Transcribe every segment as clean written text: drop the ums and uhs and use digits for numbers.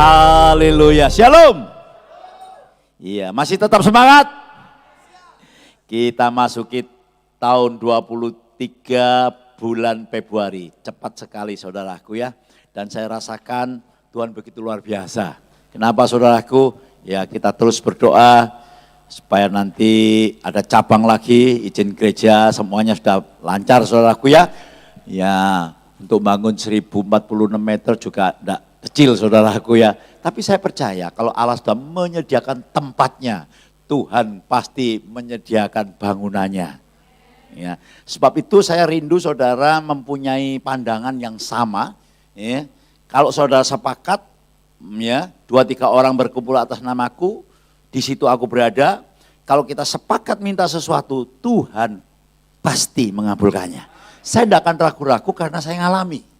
Haleluya. Shalom. Iya, masih tetap semangat. Kita masuki tahun 23 bulan Februari. Cepat sekali saudaraku ya. Dan saya rasakan Tuhan begitu luar biasa. Kenapa saudaraku? Ya kita terus berdoa supaya nanti ada cabang lagi, izin gereja semuanya sudah lancar saudaraku ya. Ya untuk bangun 1046 meter juga tidak kecil saudaraku ya. Tapi saya percaya kalau Allah sudah menyediakan tempatnya, Tuhan pasti menyediakan bangunannya. Ya, sebab itu saya rindu saudara mempunyai pandangan yang sama. Ya. Kalau saudara sepakat, ya 2-3 orang berkumpul atas namaku, di situ aku berada. Kalau kita sepakat minta sesuatu, Tuhan pasti mengabulkannya. Saya tidak akan ragu-ragu karena saya ngalami.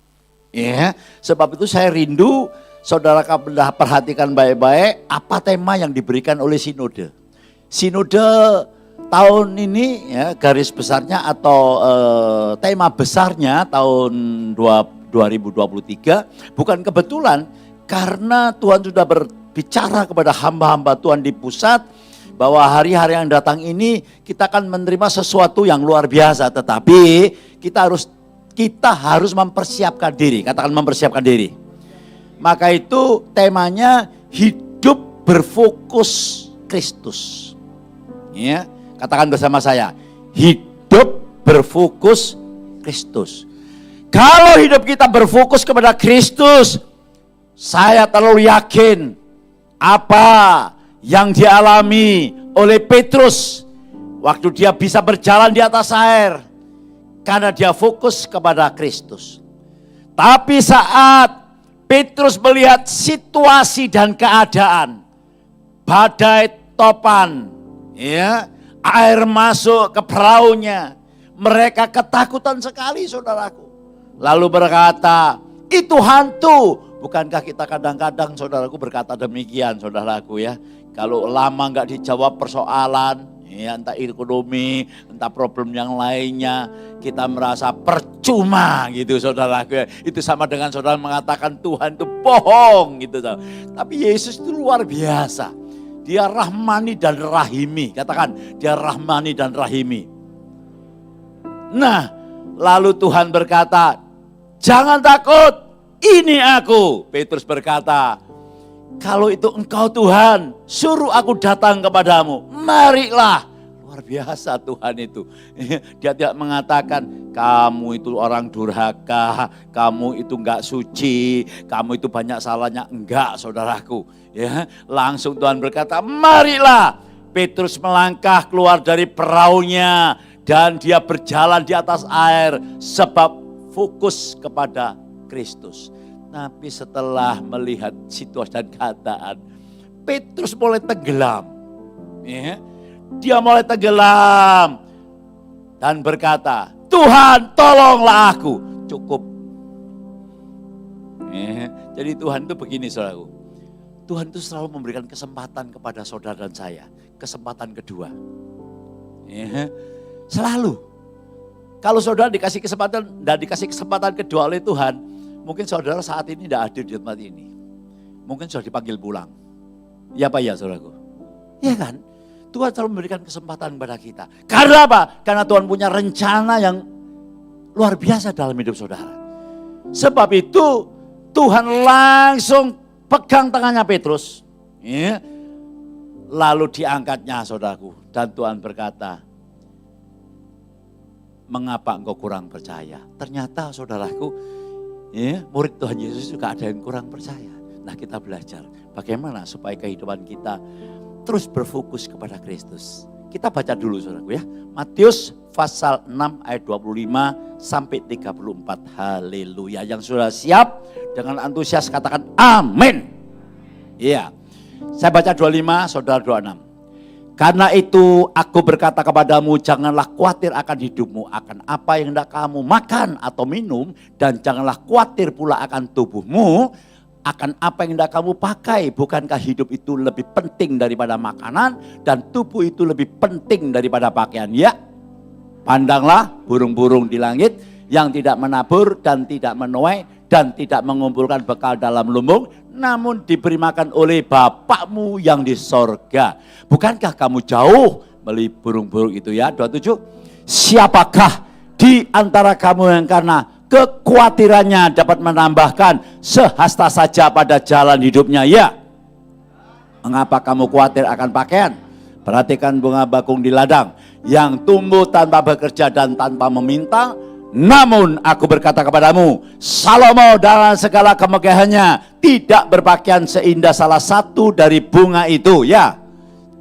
Ya, sebab itu saya rindu saudara perhatikan baik-baik apa tema yang diberikan oleh sinode. Sinode tahun ini ya garis besarnya atau tema besarnya tahun 2023 bukan kebetulan karena Tuhan sudah berbicara kepada hamba-hamba Tuhan di pusat bahwa hari-hari yang datang ini kita akan menerima sesuatu yang luar biasa, tetapi kita harus mempersiapkan diri. Katakan mempersiapkan diri. Maka itu temanya hidup berfokus Kristus. Ya, katakan bersama saya, hidup berfokus Kristus. Kalau hidup kita berfokus kepada Kristus, saya terlalu yakin apa yang dialami oleh Petrus waktu dia bisa berjalan di atas air karena dia fokus kepada Kristus. Tapi saat Petrus melihat situasi dan keadaan, badai topan, ya, air masuk ke perahunya, mereka ketakutan sekali saudaraku. Lalu berkata, itu hantu. Bukankah kita kadang-kadang saudaraku berkata demikian saudaraku ya. Kalau lama nggak dijawab persoalan, ya, entah ekonomi, entah problem yang lainnya, kita merasa percuma gitu saudaraku ya. Itu sama dengan saudara mengatakan Tuhan itu bohong gitu. Tapi Yesus itu luar biasa. Dia rahmani dan rahimi. Katakan, dia rahmani dan rahimi. Nah, lalu Tuhan berkata, jangan takut, ini aku. Petrus berkata, kalau itu engkau Tuhan, suruh aku datang kepadamu. Marilah. Luar biasa Tuhan itu. Dia tidak mengatakan, kamu itu orang durhaka, kamu itu enggak suci, kamu itu banyak salahnya. Enggak saudaraku. Ya, langsung Tuhan berkata, marilah. Petrus melangkah keluar dari perahunya dan dia berjalan di atas air sebab fokus kepada Kristus. Tapi setelah melihat situasi dan keadaan, Petrus mulai tenggelam. Ya, dia mulai tenggelam dan berkata, Tuhan tolonglah aku. Cukup. Ya, jadi Tuhan itu begini saudaraku. Tuhan itu selalu memberikan kesempatan kepada saudara dan saya. Kesempatan kedua. Ya, selalu. Kalau saudara dikasih kesempatan dan dikasih kesempatan kedua oleh Tuhan, mungkin saudara saat ini tidak hadir di tempat ini. Mungkin sudah dipanggil pulang. Ya Pak ya saudaraku? Ya kan? Tuhan selalu memberikan kesempatan kepada kita. Karena apa? Karena Tuhan punya rencana yang luar biasa dalam hidup saudara. Sebab itu Tuhan langsung pegang tangannya Petrus. Ya. Lalu diangkatnya saudaraku. Dan Tuhan berkata, mengapa engkau kurang percaya? Ternyata saudaraku, ya, murid Tuhan Yesus juga ada yang kurang percaya. Nah kita belajar bagaimana supaya kehidupan kita terus berfokus kepada Kristus. Kita baca dulu saudaraku ya. Matius pasal 6 ayat 25 sampai 34. Haleluya. Yang sudah siap dengan antusias katakan amin. Iya. Saya baca 25, saudara 26. Karena itu aku berkata kepadamu, janganlah khawatir akan hidupmu, akan apa yang hendak kamu makan atau minum, dan janganlah khawatir pula akan tubuhmu, akan apa yang hendak kamu pakai. Bukankah hidup itu lebih penting daripada makanan, dan tubuh itu lebih penting daripada pakaian? Ya, pandanglah burung-burung di langit yang tidak menabur dan tidak menuai dan tidak mengumpulkan bekal dalam lumbung, namun diberi makan oleh Bapakmu yang di sorga. Bukankah kamu jauh melihat burung-burung itu ya? 27. Siapakah di antara kamu yang karena kekhawatirannya dapat menambahkan sehasta saja pada jalan hidupnya? Ya. Mengapa kamu khawatir akan pakaian? Perhatikan bunga bakung di ladang yang tumbuh tanpa bekerja dan tanpa meminta. Namun aku berkata kepadamu, Salomo dalam segala kemegahannya tidak berpakaian seindah salah satu dari bunga itu. Ya,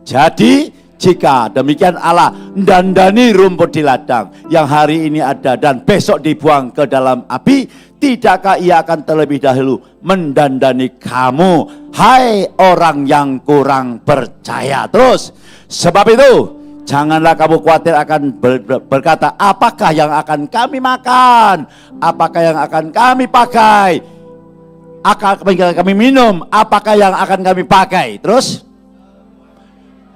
jadi jika demikian Allah mendandani rumput di ladang yang hari ini ada dan besok dibuang ke dalam api, tidakkah ia akan terlebih dahulu mendandani kamu, hai orang yang kurang percaya? Terus, sebab itu janganlah kamu khawatir akan berkata, apakah yang akan kami makan? Apakah yang akan kami pakai? Akan kami minum? Apakah yang akan kami pakai? Terus,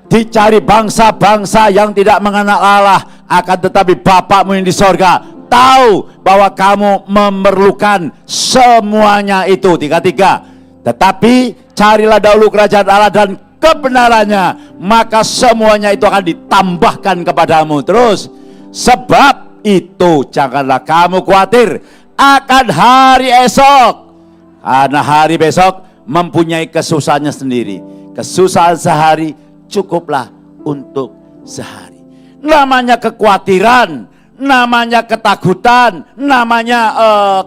dicari bangsa-bangsa yang tidak mengenal Allah, akan tetapi Bapakmu yang di sorga tahu bahwa kamu memerlukan semuanya itu. 33. Tetapi carilah dahulu kerajaan Allah dan kebenarannya, maka semuanya itu akan ditambahkan kepadamu. Terus, sebab itu janganlah kamu khawatir akan hari esok, karena hari besok mempunyai kesusahannya sendiri. Kesusahan sehari cukuplah untuk sehari. Namanya kekhawatiran, namanya ketakutan, namanya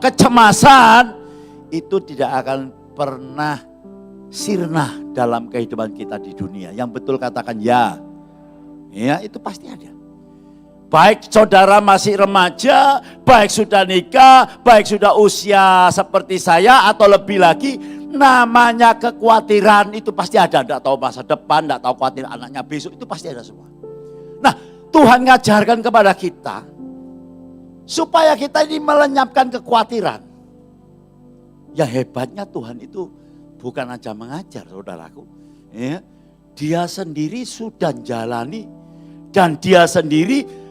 kecemasan, itu tidak akan pernah sirna dalam kehidupan kita di dunia. Yang betul katakan ya. Ya, itu pasti ada. Baik saudara masih remaja, baik sudah nikah, baik sudah usia seperti saya atau lebih lagi, namanya kekhawatiran itu pasti ada. Tidak tahu masa depan, tidak tahu khawatir anaknya besok, itu pasti ada semua. Nah, Tuhan ngajarkan kepada kita supaya kita ini melenyapkan kekhawatiran. Yang hebatnya Tuhan itu bukan aja mengajar, saudaraku. Ya, dia sendiri sudah jalani dan dia sendiri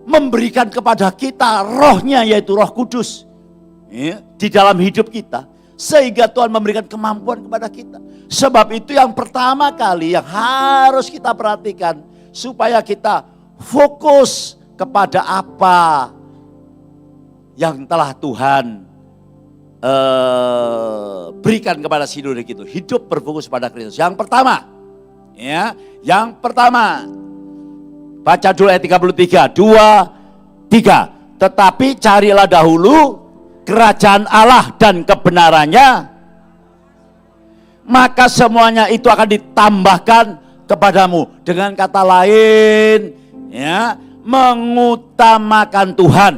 memberikan kepada kita rohnya, yaitu Roh Kudus, ya, di dalam hidup kita. Sehingga Tuhan memberikan kemampuan kepada kita. Sebab itu yang pertama kali yang harus kita perhatikan, supaya kita fokus kepada apa yang telah Tuhan berikan kepada sinode itu. Hidup berfokus pada Kristus. Yang pertama, ya, yang pertama, baca dulu ayat 33, 2, 3. Tetapi carilah dahulu kerajaan Allah dan kebenarannya, maka semuanya itu akan ditambahkan kepadamu. Dengan kata lain, ya, mengutamakan Tuhan.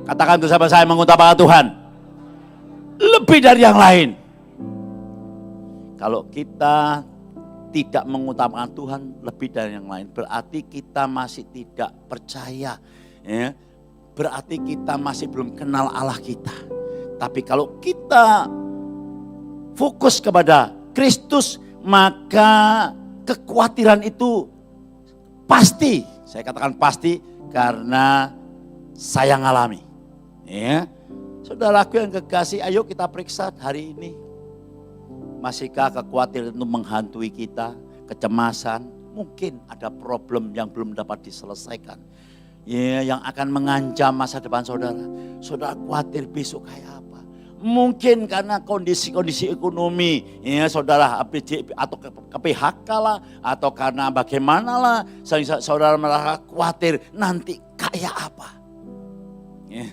Katakan bersama saya, mengutamakan Tuhan lebih dari yang lain. Kalau kita tidak mengutamakan Tuhan lebih dari yang lain, berarti kita masih tidak percaya, ya. Berarti kita masih belum kenal Allah kita. Tapi kalau kita fokus kepada Kristus, maka kekhawatiran itu pasti, saya katakan pasti, karena saya ngalami. Ya, saudaraku yang kekasih, ayo kita periksa hari ini. Masihkah kekhawatiran itu menghantui kita, kecemasan? Mungkin ada problem yang belum dapat diselesaikan, ya, yang akan mengancam masa depan saudara. Saudara khawatir besok kayak apa? Mungkin karena kondisi-kondisi ekonomi, ya, saudara APJ atau ke PHK lah, atau karena bagaimana lah, saudara merasa khawatir nanti kayak apa. Ya.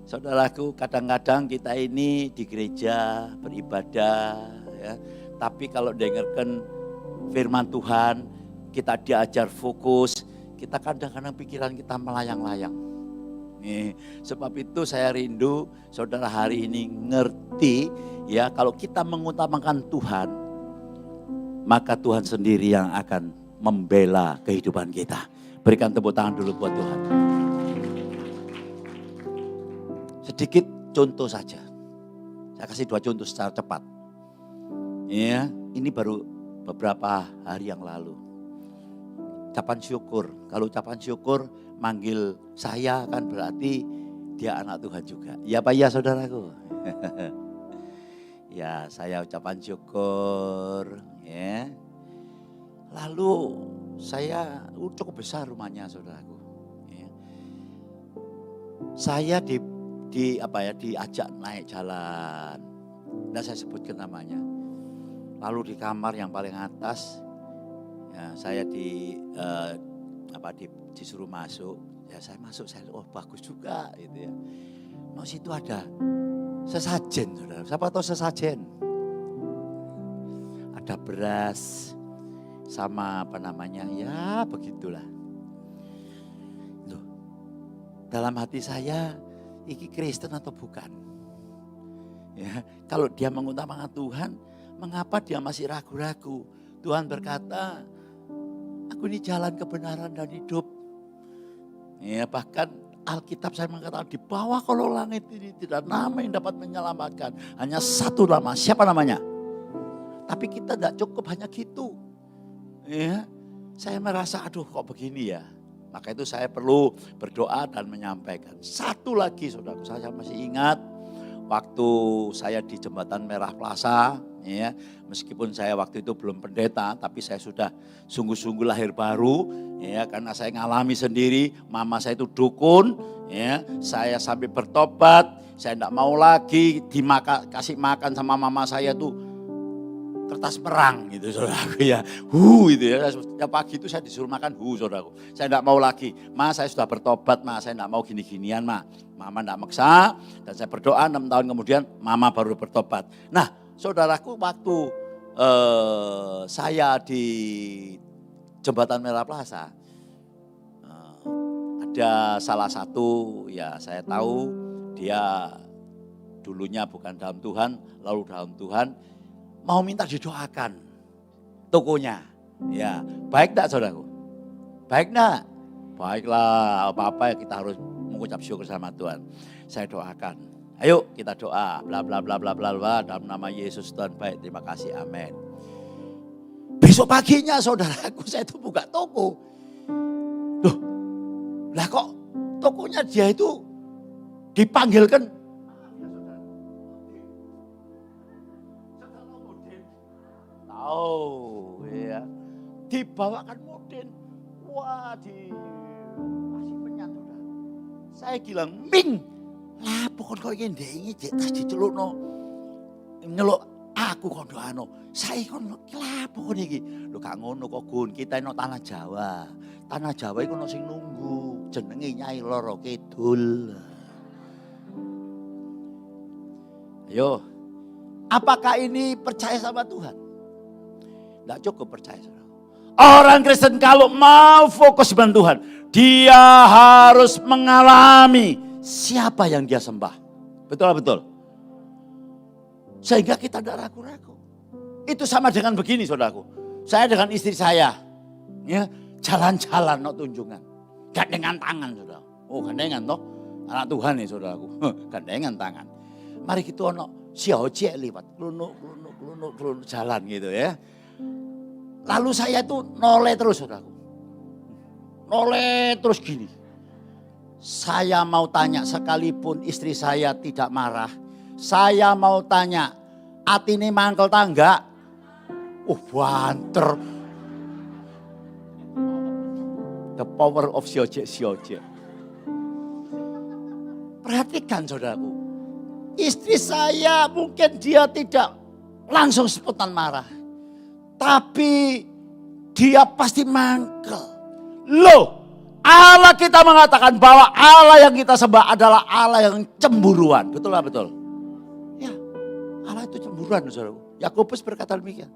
Saudaraku, kadang-kadang kita ini di gereja beribadah, ya, tapi kalau dengarkan firman Tuhan, kita diajar fokus, kita kadang-kadang pikiran kita melayang-layang. Nih, sebab itu saya rindu saudara hari ini ngerti, ya, kalau kita mengutamakan Tuhan, maka Tuhan sendiri yang akan membela kehidupan kita. Berikan tepuk tangan dulu buat Tuhan. Sedikit contoh saja. Saya kasih 2 contoh secara cepat. Ya, ini baru beberapa hari yang lalu. Ucapan syukur. Kalau ucapan syukur manggil saya kan berarti dia anak Tuhan juga. Ya Pak ya saudaraku. Ya, saya ucapan syukur ya. Lalu saya cukup besar rumahnya saudaraku. Ya. Saya diajak naik jalan. Nah, saya sebutkan namanya. Lalu di kamar yang paling atas, ya, saya disuruh masuk. Ya saya masuk, oh bagus juga gitu ya. Nah situ ada sesajen, saudara. Siapa tahu sesajen? Ada beras sama ya begitulah. Loh, dalam hati saya, iki Kristen atau bukan? Ya, kalau dia mengutamakan Tuhan, mengapa dia masih ragu-ragu? Tuhan berkata, aku ini jalan kebenaran dan hidup. Ya, bahkan Alkitab saya mengatakan di bawah kolong langit ini tidak nama yang dapat menyelamatkan. Hanya satu nama, siapa namanya? Tapi kita tidak cukup hanya gitu. Ya, saya merasa aduh kok begini ya. Maka itu saya perlu berdoa dan menyampaikan. Satu lagi saudaraku, saya masih ingat waktu saya di Jembatan Merah Plaza. Ya, meskipun saya waktu itu belum pendeta, tapi saya sudah sungguh-sungguh lahir baru, ya, karena saya ngalami sendiri, mama saya itu dukun, ya, saya sampai bertobat, saya tidak mau lagi kasih makan sama mama saya tuh kertas perang gitu saudaraku ya, gitu ya, setiap pagi itu saya disuruh makan saudaraku, saya tidak mau lagi, saya sudah bertobat saya tidak mau gini-ginian mama tidak maksa, dan saya berdoa 6 tahun kemudian mama baru bertobat. Nah, saudaraku, waktu saya di Jembatan Merah Plaza, ada salah satu, ya saya tahu dia dulunya bukan dalam Tuhan, lalu dalam Tuhan, mau minta didoakan tokonya. Ya, baik enggak saudaraku? Baik enggak? Baiklah, apa-apa ya kita harus mengucap syukur sama Tuhan. Saya doakan. Ayo kita doa, bla bla bla bla bla bla, dalam nama Yesus Tuhan baik, terima kasih, amin. Besok paginya saudaraku, saya itu buka toko. Loh, lah kok tokonya dia itu dipanggilkan. Tahu ya, dibawakan mudin. Wah, masih penyat saudara. Saya bilang, Ming. Lah pokok kok iki tas dicelukno. Nyeluk aku kondoano. Saiki kon lapo kon iki? Lho gak ngono kok Gun, kita ono tanah Jawa. Tanah Jawa iku ono sing nunggu, jenenge Nyai Loro Kidul. Ayo. Apakah ini percaya sama Tuhan? Enggak cukup percaya sama. Orang Kristen kalau mau fokus dengan Tuhan, dia harus mengalami siapa yang dia sembah. Betul. Sehingga kita tidak ragu-ragu. Itu sama dengan begini saudaraku. Saya dengan istri saya, ya, jalan-jalan no tunjungan. Gandengan tangan saudara. Oh gandengan toh. Anak Tuhan nih saudaraku. Gandengan tangan. Mari kita ono si ojek liwat. Klunuk jalan gitu ya. Lalu saya itu noleh terus saudaraku. Noleh terus gini. Saya mau tanya sekalipun istri saya tidak marah. Saya mau tanya, atine mangkel tangga. Banter. The power of si ojek. Perhatikan saudaraku. Istri saya mungkin dia tidak langsung spontan marah. Tapi dia pasti mangkel. Loh. Allah kita mengatakan bahwa Allah yang kita sembah adalah Allah yang cemburuan. Betul lah betul? Ya, Allah itu cemburuan saudaraku. Yakobus berkata demikian.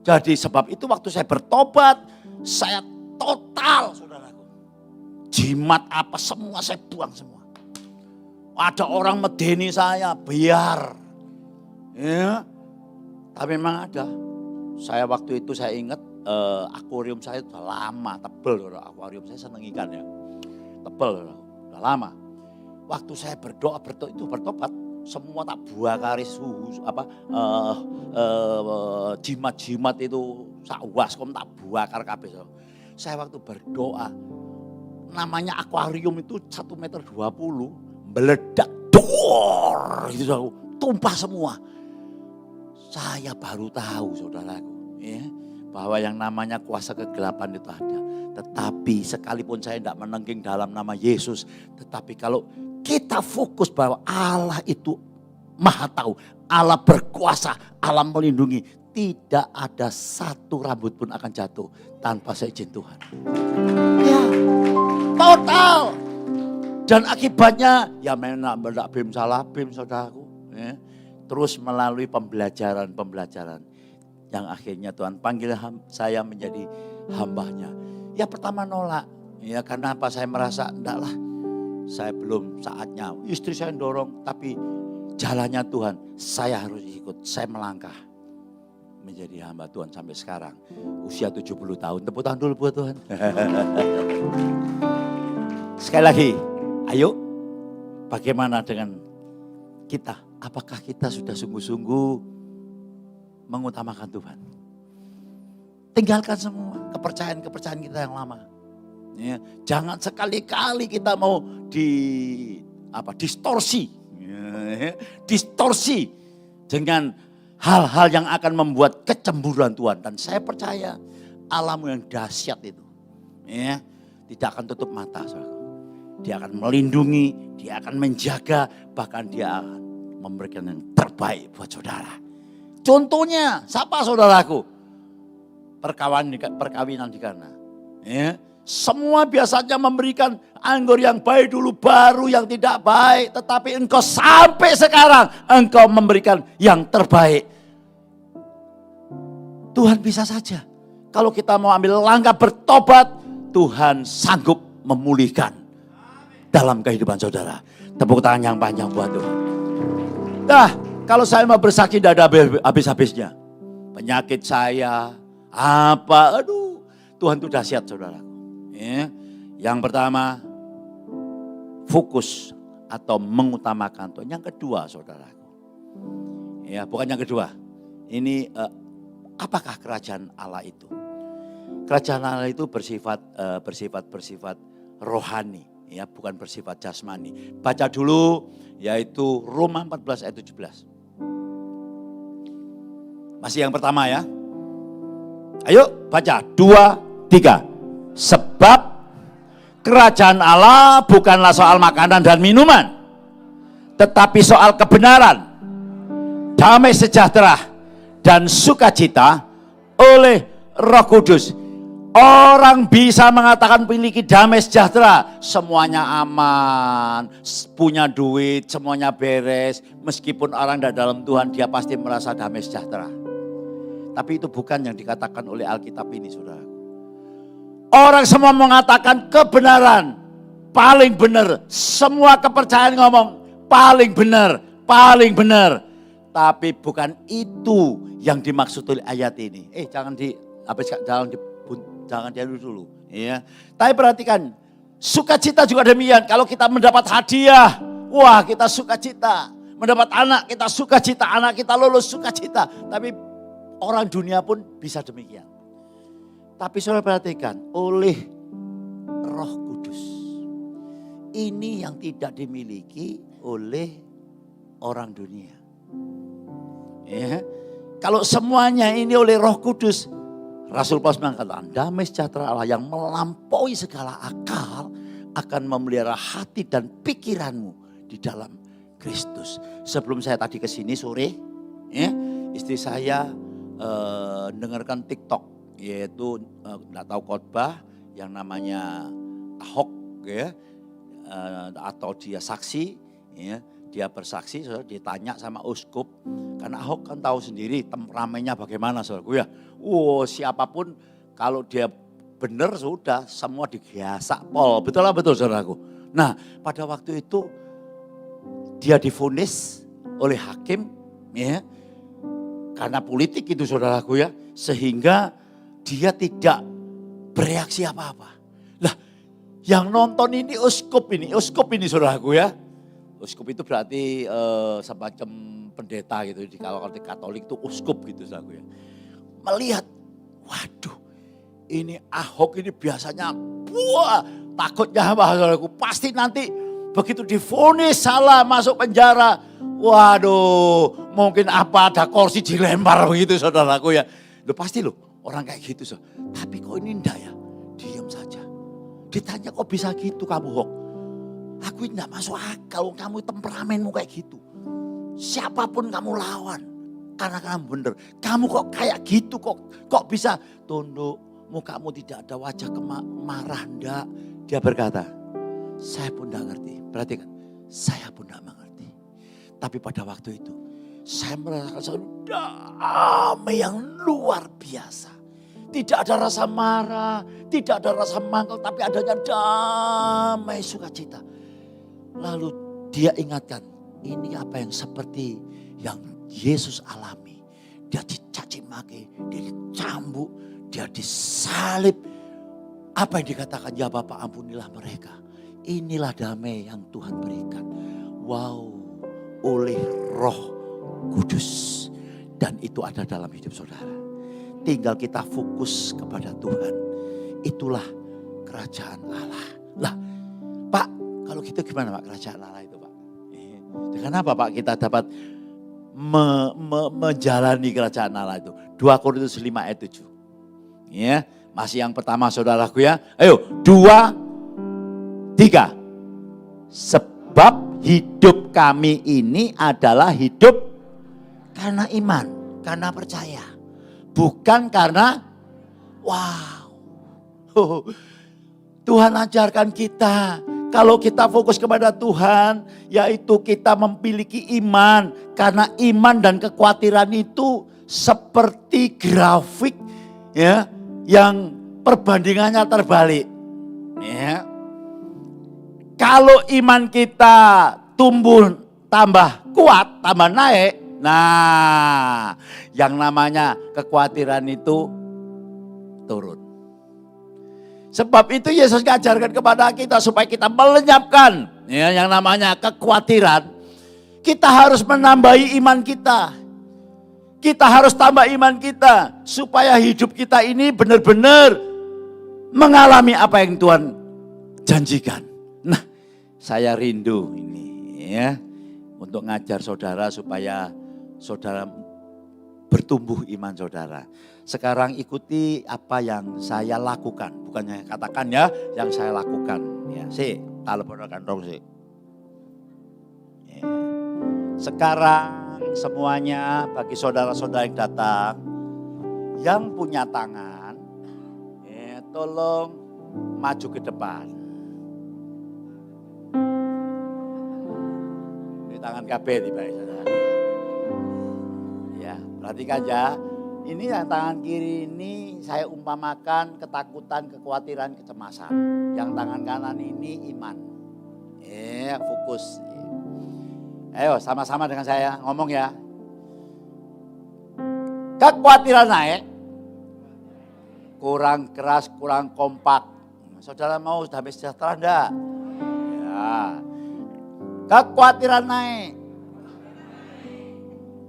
Jadi sebab itu waktu saya bertobat, saya total saudaraku. Jimat apa semua saya buang semua. Ada orang medeni saya, biar. Ya, tapi memang ada. Saya waktu itu saya ingat, akuarium saya sudah lama, tebel. Akuarium saya seneng ikan ya, tebel, sudah lama. Waktu saya bertobat, semua tak buakari jimat-jimat itu sak waskom tak buakar kabeh. Saya waktu berdoa, namanya akuarium itu 1,20 meter, meledak, dor, gitu, tumpah semua. Saya baru tahu saudaraku, ya, bahwa yang namanya kuasa kegelapan itu ada. Tetapi sekalipun saya tidak menengging dalam nama Yesus, tetapi kalau kita fokus bahwa Allah itu Maha tahu, Allah berkuasa, Allah melindungi, tidak ada satu rambut pun akan jatuh tanpa seizin Tuhan. Ya, total. Dan akibatnya ya mendak bim salah bim saudaraku. Ya. Terus melalui pembelajaran yang akhirnya Tuhan panggil saya menjadi hambanya. Ya pertama nolak, ya karena apa, saya merasa enggak lah, saya belum saatnya. Istri saya dorong, tapi jalannya Tuhan, saya harus ikut, saya melangkah. Menjadi hamba Tuhan sampai sekarang, usia 70 tahun, tepuk tangan dulu buat Tuhan. Sekali lagi, ayo bagaimana dengan kita? Apakah kita sudah sungguh-sungguh mengutamakan Tuhan? Tinggalkan semua kepercayaan kita yang lama. Ya, jangan sekali-kali kita mau distorsi. Ya, distorsi dengan hal-hal yang akan membuat kecemburuan Tuhan. Dan saya percaya Allahmu yang dahsyat itu, ya, tidak akan tutup mata. Dia akan melindungi, dia akan menjaga, bahkan dia akan memberikan yang terbaik buat saudara. Contohnya, siapa saudaraku? Perkawinan di Kana. Ya. Semua biasanya memberikan anggur yang baik dulu, baru yang tidak baik. Tetapi engkau sampai sekarang, engkau memberikan yang terbaik. Tuhan bisa saja. Kalau kita mau ambil langkah bertobat, Tuhan sanggup memulihkan dalam kehidupan saudara. Tepuk tangan yang panjang buat Tuhan. Nah, kalau saya mau bersaksi tidak ada habis-habisnya. Penyakit saya, Tuhan itu dahsyat saudaraku. Ya. Yang pertama, fokus atau mengutamakan Tuhan. Yang kedua saudaraku, ya bukan yang kedua. Ini apakah kerajaan Allah itu? Kerajaan Allah itu bersifat rohani, ya bukan bersifat jasmani. Baca dulu, yaitu Roma 14 ayat 17. Masih yang pertama ya. Ayo baca 2, 3. Sebab kerajaan Allah bukanlah soal makanan dan minuman, tetapi soal kebenaran, damai sejahtera, dan sukacita oleh Roh Kudus. Orang bisa mengatakan memiliki damai sejahtera, semuanya aman, punya duit, semuanya beres. Meskipun orang tidak dalam Tuhan, dia pasti merasa damai sejahtera. Tapi itu bukan yang dikatakan oleh Alkitab ini, saudara. Orang semua mengatakan kebenaran, paling benar. Semua kepercayaan ngomong paling benar, paling benar. Tapi bukan itu yang dimaksud oleh ayat ini. Jangan diadu dulu. Ya. Tapi perhatikan, sukacita juga demikian. Kalau kita mendapat hadiah, wah kita sukacita. Mendapat anak, kita sukacita. Anak kita lulus, sukacita. Tapi orang dunia pun bisa demikian. Tapi saudara perhatikan, oleh Roh Kudus. Ini yang tidak dimiliki oleh orang dunia. Ya. Kalau semuanya ini oleh Roh Kudus, Rasul Paulus mengatakan, damai sejahtera Allah yang melampaui segala akal akan memelihara hati dan pikiranmu di dalam Kristus. Sebelum saya tadi ke sini sore, ya, istri saya dengarkan TikTok, yaitu nggak tahu khotbah yang namanya Ahok, ya, atau dia saksi, ya, dia bersaksi, saudara, ditanya sama uskup, karena Ahok kan tahu sendiri temperamennya bagaimana, saudaraku ya. Siapapun kalau dia benar sudah semua digasak pol, betul lah betul saudaraku. Nah pada waktu itu dia divonis oleh hakim, ya. Karena politik itu saudaraku ya, sehingga dia tidak bereaksi apa-apa. Lah, yang nonton ini uskup ini saudaraku ya. Uskup itu berarti semacam pendeta gitu, kalau di Katolik itu uskup gitu saudaraku ya. Melihat, waduh, ini Ahok ini biasanya, takutnya apa saudaraku, pasti nanti begitu divonis salah masuk penjara, Waduh, mungkin apa ada kursi dilempar begitu saudaraku ya. Loh pasti loh orang kayak gitu. Tapi kok ini enggak ya, diam saja. Ditanya kok bisa gitu kamu Hok. Aku ini enggak masuk akal, kamu temperamenmu kayak gitu. Siapapun kamu lawan, karena kamu bener. Kamu kok kayak gitu, kok bisa tunduk, mukamu tidak ada wajah marah enggak. Dia berkata, saya pun enggak ngerti. Perhatikan, saya pun enggak mengerti. Tapi pada waktu itu saya merasakan damai yang luar biasa. Tidak ada rasa marah, tidak ada rasa mangkal, tapi adanya damai sukacita. Lalu dia ingatkan, ini apa yang seperti yang Yesus alami. Dia dicaci maki, dia dicambuk, dia disalib. Apa yang dikatakan, ya Bapak ampunilah mereka. Inilah damai yang Tuhan berikan. Wow. Oleh Roh Kudus. Dan itu ada dalam hidup saudara. Tinggal kita fokus kepada Tuhan. Itulah kerajaan Allah. Lah Pak, kalau gitu gimana Pak kerajaan Allah itu Pak? Dengan apa Pak kita dapat menjalani kerajaan Allah itu? 2 Korintus 5 ayat 7. Ya, masih yang pertama saudaraku ya. Ayo 2, 3. Sebab hidup kami ini adalah hidup karena iman, karena percaya. Bukan karena wow. Tuhan ajarkan kita, kalau kita fokus kepada Tuhan, yaitu kita memiliki iman. Karena iman dan kekhawatiran itu seperti grafik ya, yang perbandingannya terbalik. Ya. Kalau iman kita tumbuh tambah kuat, tambah naik. Nah, yang namanya kekhawatiran itu turun. Sebab itu Yesus ngajarkan kepada kita supaya kita melenyapkan ya, yang namanya kekhawatiran. Kita harus menambahi iman kita. Kita harus tambah iman kita supaya hidup kita ini benar-benar mengalami apa yang Tuhan janjikan. Nah, saya rindu ini ya untuk ngajar saudara supaya saudara bertumbuh iman saudara. Sekarang ikuti apa yang saya lakukan, bukannya katakan ya, yang saya lakukan. Ya, kalau ponakan dong ya. Sekarang semuanya bagi saudara-saudara yang datang, yang punya tangan, ya, tolong maju ke depan. Tangan KB tiba saudara. Ya, perhatikan ya. Ini yang tangan kiri ini saya umpamakan ketakutan, kekhawatiran, kecemasan. Yang tangan kanan ini iman. Fokus. Ayo sama-sama dengan saya ngomong ya. Kekhawatiran naik. Kurang keras, kurang kompak. Saudara mau damai sejahtera enggak? Ya. Kekhawatiran naik,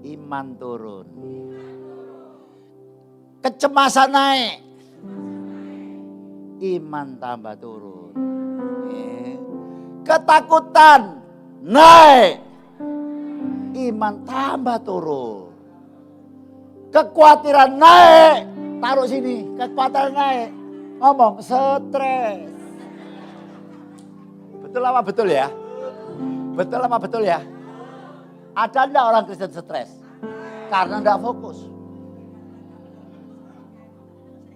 iman turun. Kecemasan naik, iman tambah turun. Ketakutan naik, iman tambah turun. Kekhawatiran naik, taruh sini, kekhawatiran naik. Ngomong stres. Betul apa betul ya? Betul apa betul ya? Ada enggak orang Kristen stres? Karena enggak fokus.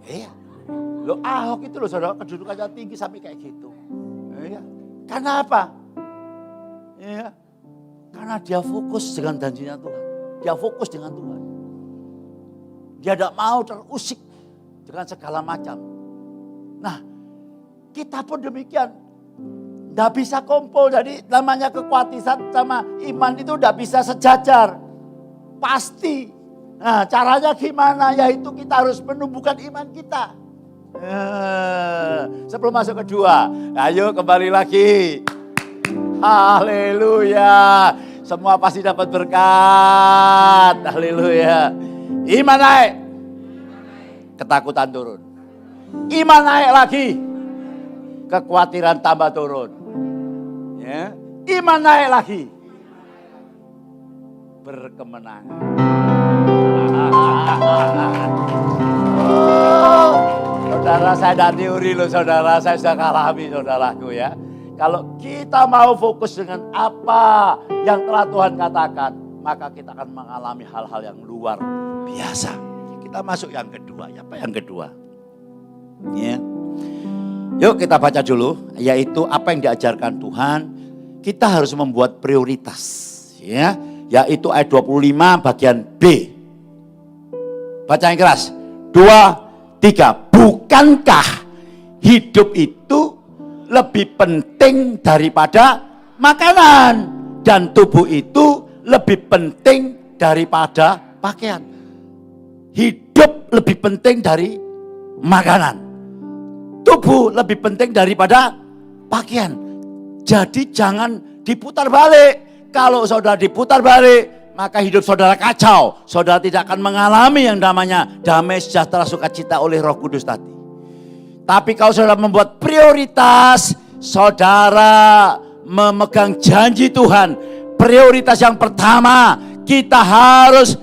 Iya. Loh Ahok itu loh saudara kedudukannya tinggi sampai kayak gitu. Iya. Karena apa? Iya. Karena dia fokus dengan janjinya Tuhan. Dia fokus dengan Tuhan. Dia tidak mau terusik dengan segala macam. Nah, kita pun demikian. Tidak bisa kumpul, jadi namanya kekhawatiran sama iman itu tidak bisa sejajar. Pasti. Nah caranya gimana? Yaitu kita harus menumbuhkan iman kita. Sebelum masuk kedua, ayo kembali lagi. Haleluya. Semua pasti dapat berkat. Haleluya. Iman naik. Ketakutan turun. Iman naik lagi. Kekhawatiran tambah turun. Ya. Iman naik lagi. berkemenangan. Oh, saudara, saya tidak teori loh saudara, saya sudah alami saudaraku ya. Kalau kita mau fokus dengan apa yang telah Tuhan katakan, maka kita akan mengalami hal-hal yang luar biasa. Kita masuk yang kedua, apa yang kedua? Ya. Yuk kita baca dulu, yaitu apa yang diajarkan Tuhan. Kita harus membuat prioritas, ya, yaitu ayat 25 bagian B. Baca yang keras. 2, 3. Bukankah hidup itu lebih penting daripada makanan dan tubuh itu lebih penting daripada pakaian? Hidup lebih penting dari makanan. Tubuh lebih penting daripada pakaian. Jadi jangan diputar balik. Kalau saudara diputar balik, maka hidup saudara kacau. Saudara tidak akan mengalami yang namanya damai, sejahtera, sukacita oleh Roh Kudus tadi. Tapi kalau saudara membuat prioritas, saudara memegang janji Tuhan. Prioritas yang pertama, kita harus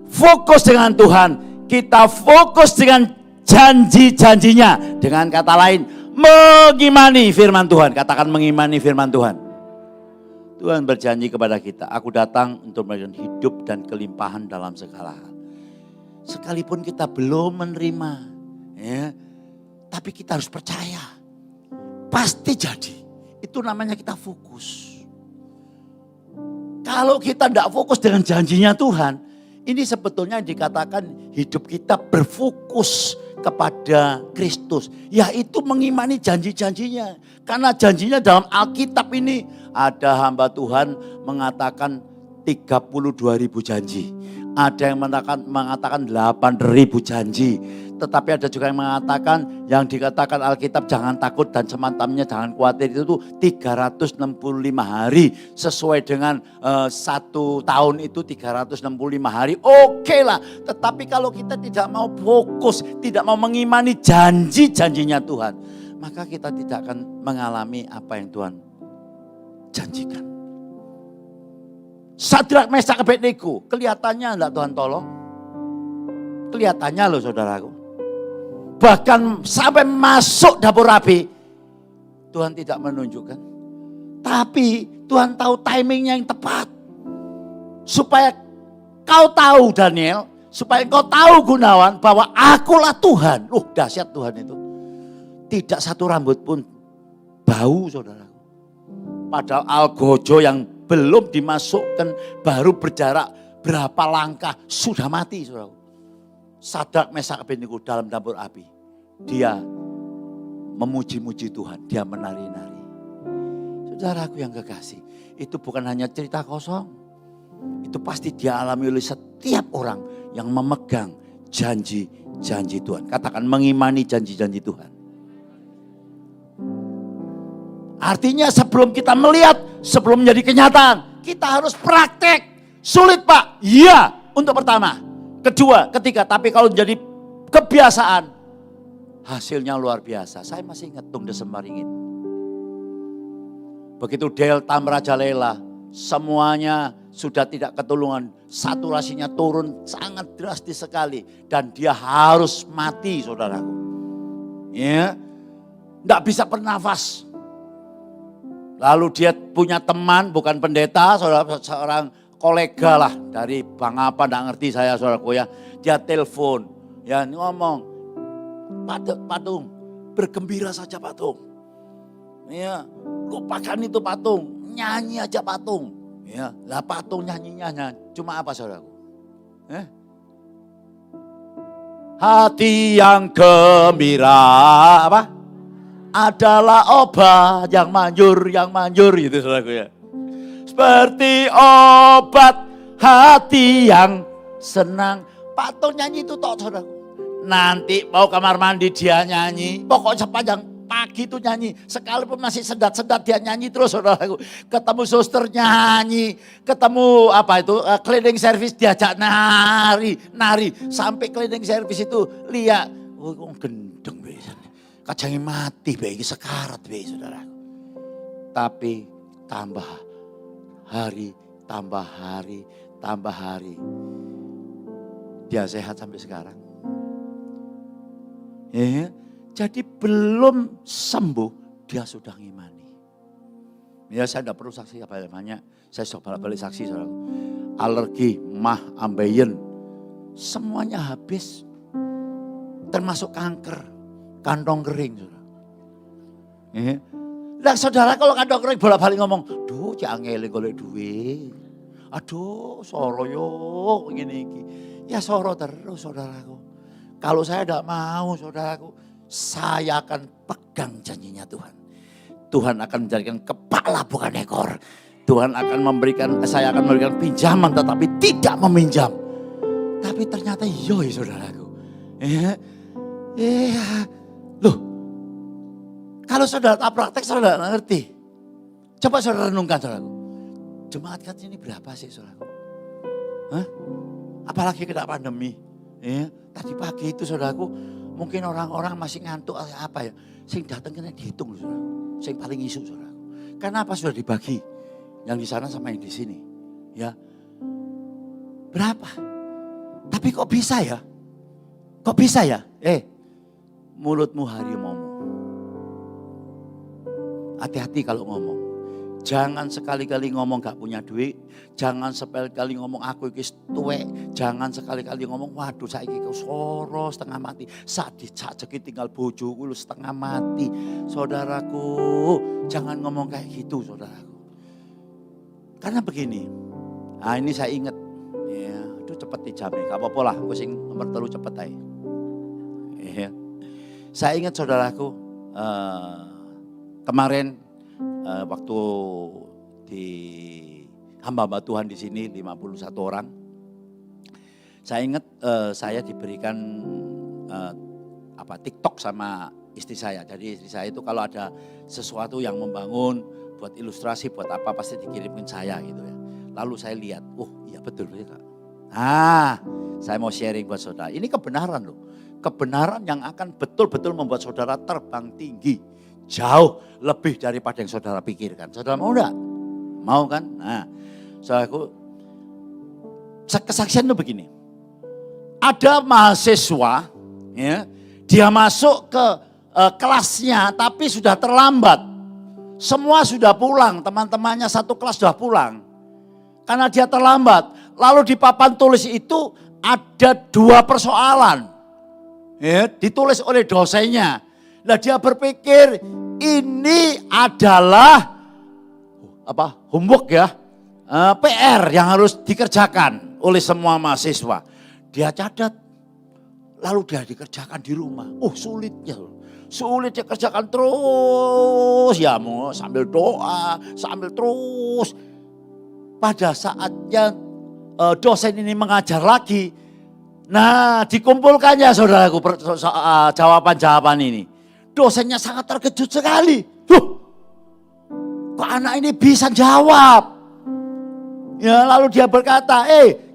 fokus dengan Tuhan. Kita fokus dengan janji-janjinya. Dengan kata lain, mengimani firman Tuhan. Katakan mengimani firman Tuhan. Tuhan berjanji kepada kita, aku datang untuk memberikan hidup dan kelimpahan dalam segala hal. Sekalipun kita belum menerima, ya, tapi kita harus percaya. Pasti jadi. Itu namanya kita fokus. Kalau kita tidak fokus dengan janjinya Tuhan, ini sebetulnya dikatakan hidup kita berfokus kepada Kristus, yaitu mengimani janji-janjinya. Karena janjinya dalam Alkitab ini ada hamba Tuhan mengatakan 32.000 janji. Ada yang mengatakan 8.000 janji. Tetapi ada juga yang mengatakan, yang dikatakan Alkitab jangan takut dan semacamnya jangan khawatir, itu 365 hari. Sesuai dengan 1 tahun itu 365 hari. Oke lah. Tetapi kalau kita tidak mau fokus, tidak mau mengimani janji-janjinya Tuhan, maka kita tidak akan mengalami apa yang Tuhan janjikan. Sadrak, Mesak, Abednego, kelihatannya enggak Tuhan tolong. Kelihatannya loh saudaraku. Bahkan sampai masuk dapur api, Tuhan tidak menunjukkan. Tapi Tuhan tahu timingnya yang tepat. Supaya kau tahu Daniel, supaya kau tahu Gunawan, bahwa akulah Tuhan. Dahsyat Tuhan itu. Tidak satu rambut pun bau saudaraku. Padahal algojo yang belum dimasukkan, baru berjarak berapa langkah sudah mati saudaraku. Sadrak, Mesak, Abednego dalam dapur api. Dia memuji-muji Tuhan, dia menari-nari. Saudaraku yang kekasih, itu bukan hanya cerita kosong. Itu pasti dialami oleh setiap orang yang memegang janji-janji Tuhan. Katakan mengimani janji-janji Tuhan. Artinya sebelum kita melihat, sebelum menjadi kenyataan, kita harus praktek. Sulit Pak? Iya, untuk pertama. Kedua, ketiga, tapi kalau jadi kebiasaan, hasilnya luar biasa. Saya masih ingat Tung Desem Maringin. Begitu Delta merajalela, semuanya sudah tidak ketulungan. Saturasinya turun sangat drastis sekali. Dan dia harus mati saudaraku. Ya, tidak bisa bernafas. Lalu dia punya teman, bukan pendeta, seorang kolega lah dari Bang apa, enggak ngerti saya saudaraku ya. Dia telepon, ya ngomong, Patung, bergembira saja Patung. Ya, lupakan itu Patung, nyanyi aja Patung. Ya, lah Patung nyanyinya cuma apa saudaraku? Hati yang gembira apa? Adalah obat yang manjur gitu saudaraku ya. Seperti obat hati yang senang. Patung nyanyi itu toh saudaraku. Nanti mau kamar mandi dia nyanyi. Pokoknya sepanjang pagi itu nyanyi. Sekalipun masih sedat-sedat dia nyanyi terus saudaraku. Ketemu suster nyanyi. Ketemu apa itu cleaning service diajak nari. Sampai cleaning service itu lihat. Oh gendeng biasanya. Kacangnya mati bayi sekarat bayi saudaraku. Tapi tambah hari, tambah hari. Dia sehat sampai sekarang. Ya, jadi belum sembuh, dia sudah ngimani. Ya saya tidak perlu saksi apa namanya, saya sudah balik saksi saudaraku. Alergi, mah, ambeien, semuanya habis. Termasuk kanker, kantong kering. Saudara. Ya. Nah saudara kalau kantong kering bolak-balik ngomong, duh jangan ngeling golek duit. Aduh soro yo gini. Ya soro terus saudaraku. Kalau saya tidak mau saudaraku, saya akan pegang janjinya Tuhan. Tuhan akan menjadikan kepala bukan ekor. Tuhan akan saya akan memberikan pinjaman tetapi tidak meminjam. Tapi ternyata yoi saudaraku. Loh, kalau saudara tak praktek saudara nggak ngerti. Coba saudara renungkan saudaraku. Jemaat kat ini berapa sih saudaraku? Hah? Apalagi kena pandemi. Tadi pagi itu saudaraku, mungkin orang-orang masih ngantuk atau apa ya. Sing datang kena dihitung saudaraku. Sing paling isu saudaraku. Karena apa sudah dibagi? Yang di sana sama yang di sini. Ya. Berapa? Tapi kok bisa ya? Kok bisa ya? Mulutmu harimaumu. Hati-hati kalau ngomong. Jangan sekali-kali ngomong gak punya duit. Jangan sekali-kali ngomong aku iki tuwek. Jangan sekali-kali ngomong waduh saiki kau soro setengah mati. Saat dicaceki tinggal bojoku lu setengah mati. Saudaraku, jangan ngomong kayak gitu saudaraku. Karena begini. Nah ini saya ingat. Ya, aduh cepet di jamnya. Gak apa-apa lah, aku sing nomor 3 cepet aja. Ya. Saya ingat saudaraku, kemarin waktu di hamba-hamba Tuhan di sini 51 orang. Saya ingat saya diberikan TikTok sama istri saya. Jadi istri saya itu kalau ada sesuatu yang membangun, buat ilustrasi, buat apa pasti dikirimin saya gitu ya. Lalu saya lihat, oh iya betul Kak. Saya mau sharing buat saudara. Ini kebenaran loh. Kebenaran yang akan betul-betul membuat saudara terbang tinggi. Jauh lebih daripada yang saudara pikirkan. Saudara mau enggak? Mau kan? Nah, saudaraku, kesaksian itu begini. Ada mahasiswa, ya, dia masuk ke kelasnya tapi sudah terlambat. Semua sudah pulang, teman-temannya satu kelas sudah pulang. Karena dia terlambat. Lalu di papan tulis itu ada 2 persoalan. Ya, ditulis oleh dosennya. Nah dia berpikir ini adalah homework ya, PR yang harus dikerjakan oleh semua mahasiswa. Dia catat, lalu dia dikerjakan di rumah. Sulit dikerjakan terus ya, mau sambil doa, sambil terus. Pada saatnya dosen ini mengajar lagi. Nah dikumpulkannya saudaraku jawaban-jawaban ini. Dosennya sangat terkejut sekali. Kok anak ini bisa jawab? Ya lalu dia berkata,